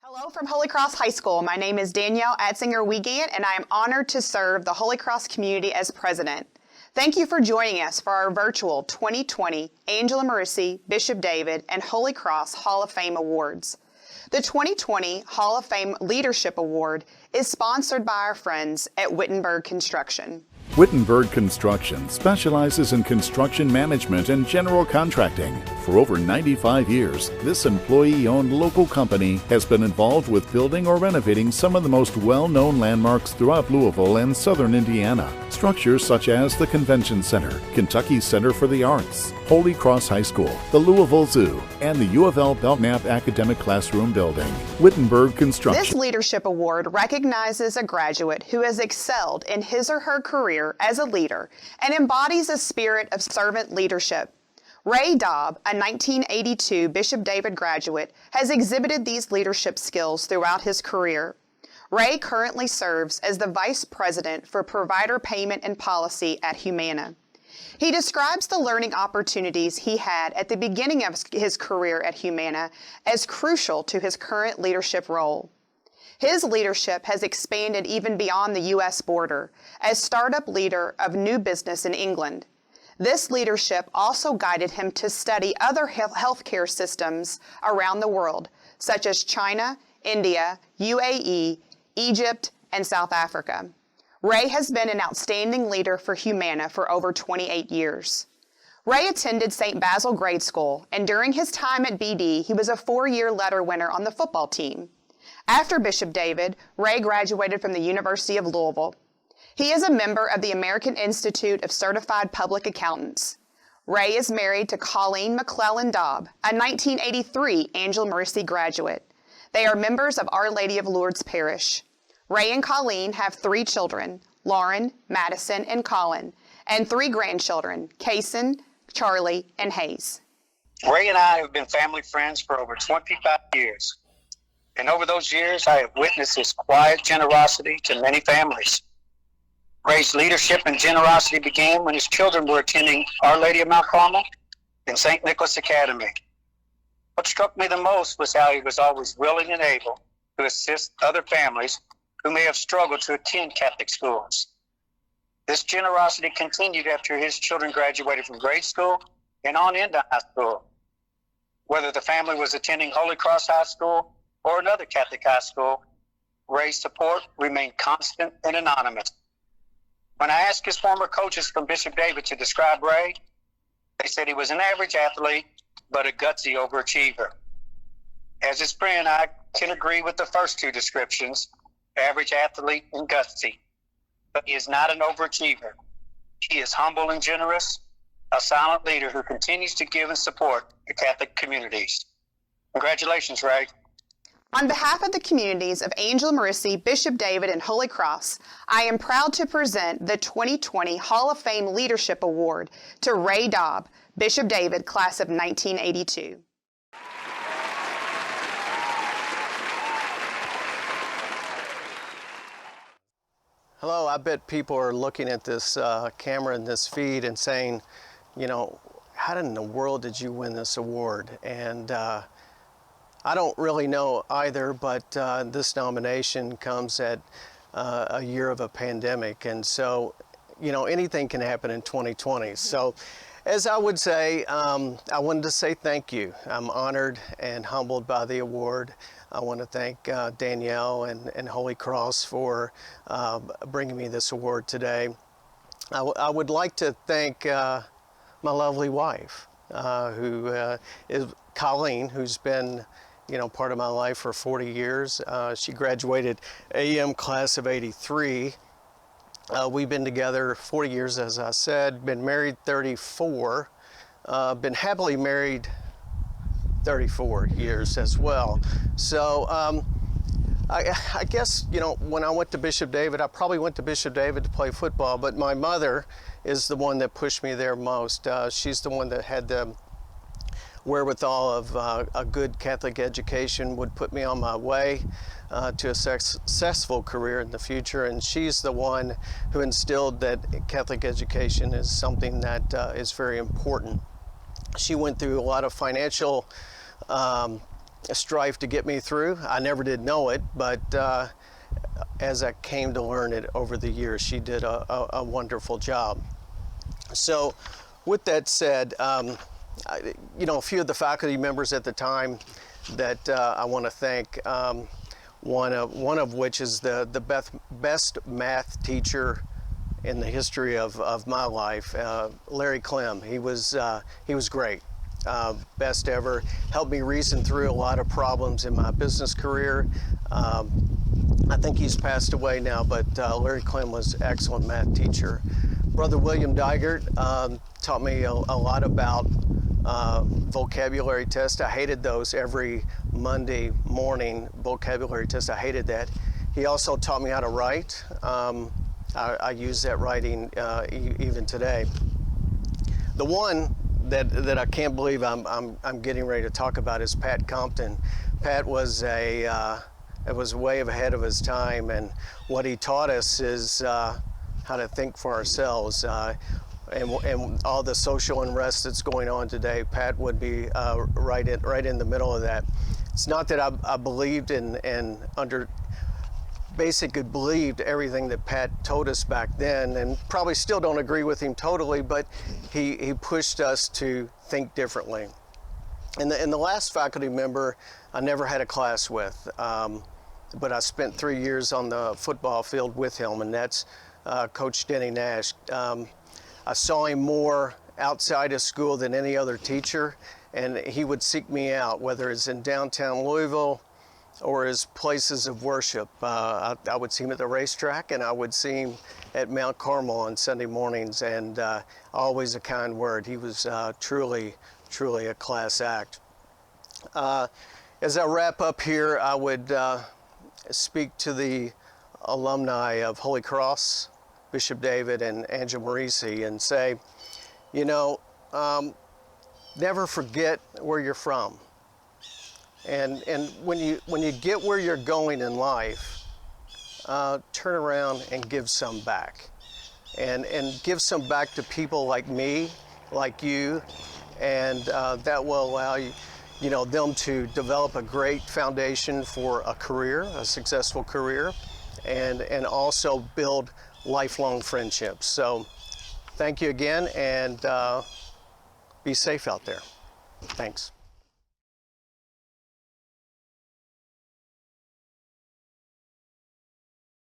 Hello from Holy Cross High School. My name is Danielle Atzinger-Wiegand, and I am honored to serve the Holy Cross community as president. Thank you for joining us for our virtual 2020 Angela Marissi, Bishop David, and Holy Cross Hall of Fame Awards. The 2020 Hall of Fame Leadership Award is sponsored by our friends at Wittenberg Construction. Wittenberg Construction specializes in construction management and general contracting. For over 95 years, this employee-owned local company has been involved with building or renovating some of the most well-known landmarks throughout Louisville and southern Indiana. Structures such as the Convention Center, Kentucky Center for the Arts, Holy Cross High School, the Louisville Zoo, and the U of L Belknap Academic Classroom Building. Wittenberg Construction. This leadership award recognizes a graduate who has excelled in his or her career as a leader and embodies a spirit of servant leadership. Ray Daub, a 1982 Bishop David graduate, has exhibited these leadership skills throughout his career. Ray currently serves as the Vice President for Provider Payment and Policy at Humana. He describes the learning opportunities he had at the beginning of his career at Humana as crucial to his current leadership role. His leadership has expanded even beyond the U.S. border as startup leader of new business in England. This leadership also guided him to study other healthcare systems around the world, such as China, India, UAE, Egypt, and South Africa. Ray has been an outstanding leader for Humana for over 28 years. Ray attended St. Basil Grade School, and during his time at BD, he was a 4-year letter winner on the football team. After Bishop David, Ray graduated from the University of Louisville. He is a member of the American Institute of Certified Public Accountants. Ray is married to Colleen McClellan Daub, a 1983 Angela Marissi graduate. They are members of Our Lady of Lourdes Parish. Ray and Colleen have 3 children, Lauren, Madison, and Colin, and 3 grandchildren, Kaysen, Charlie, and Hayes. Ray and I have been family friends for over 25 years. And over those years, I have witnessed his quiet generosity to many families. Ray's leadership and generosity began when his children were attending Our Lady of Mount Carmel and St. Nicholas Academy. What struck me the most was how he was always willing and able to assist other families who may have struggled to attend Catholic schools. This generosity continued after his children graduated from grade school and on into high school. Whether the family was attending Holy Cross High School or another Catholic high school, Ray's support remained constant and anonymous. When I asked his former coaches from Bishop David to describe Ray, they said he was an average athlete, but a gutsy overachiever. As his friend, I can agree with the first 2 descriptions, average athlete and gutsy, but he is not an overachiever. He is humble and generous, a silent leader who continues to give and support the Catholic communities. Congratulations, Ray. On behalf of the communities of Angela Marissi, Bishop David, and Holy Cross, I am proud to present the 2020 Hall of Fame Leadership Award to Ray Daub, Bishop David, class of 1982. Hello, I bet people are looking at this camera and this feed and saying, you know, how in the world did you win this award? And I don't really know either, but this nomination comes at a year of a pandemic, and so, you know, anything can happen in 2020. So, as I would say, I wanted to say thank you. I'm honored and humbled by the award. I want to thank Danielle and Holy Cross for bringing me this award today. I would like to thank my lovely wife, who is Colleen, who's been, you know, part of my life for 40 years. She graduated AM class of 83. We've been together 40 years, as I said, been married 34, been happily married 34 years as well. So I guess, you know, when I went to Bishop David, I probably went to Bishop David to play football, but my mother is the one that pushed me there most. She's the one that had the wherewithal of a good Catholic education, would put me on my way to a successful career in the future, and she's the one who instilled that Catholic education is something that is very important. She went through a lot of financial strife to get me through. I never did know it, but as I came to learn it over the years, she did a wonderful job. So with that said, a few of the faculty members at the time that I want to thank, one of which is the best math teacher in the history of my life, Larry Clem. He was great, best ever. Helped me reason through a lot of problems in my business career. I think he's passed away now, but Larry Clem was an excellent math teacher. Brother William Digert taught me a lot about vocabulary tests. I hated those every Monday morning, vocabulary tests. I hated that. He also taught me how to write. I use that writing even today. The one that I can't believe I'm getting ready to talk about is Pat Compton. Pat was was way ahead of his time, and what he taught us is how to think for ourselves. And all the social unrest that's going on today, Pat would be right in the middle of that. It's not that I believed basically believed everything that Pat told us back then, and probably still don't agree with him totally, but he pushed us to think differently. And the last faculty member I never had a class with, but I spent 3 years on the football field with him, and that's Coach Denny Nash. I saw him more outside of school than any other teacher, and he would seek me out, whether it's in downtown Louisville or his places of worship. I would see him at the racetrack, and I would see him at Mount Carmel on Sunday mornings, and always a kind word. He was truly a class act. As I wrap up here, I would speak to the alumni of Holy Cross, Bishop David and Angela Marisi, and say, never forget where you're from. And when you get where you're going in life, turn around and give some back. And give some back to people like me, like you, and that will allow you, them to develop a great foundation for a career, a successful career, and also build lifelong friendships. So thank you again, and be safe out there. Thanks.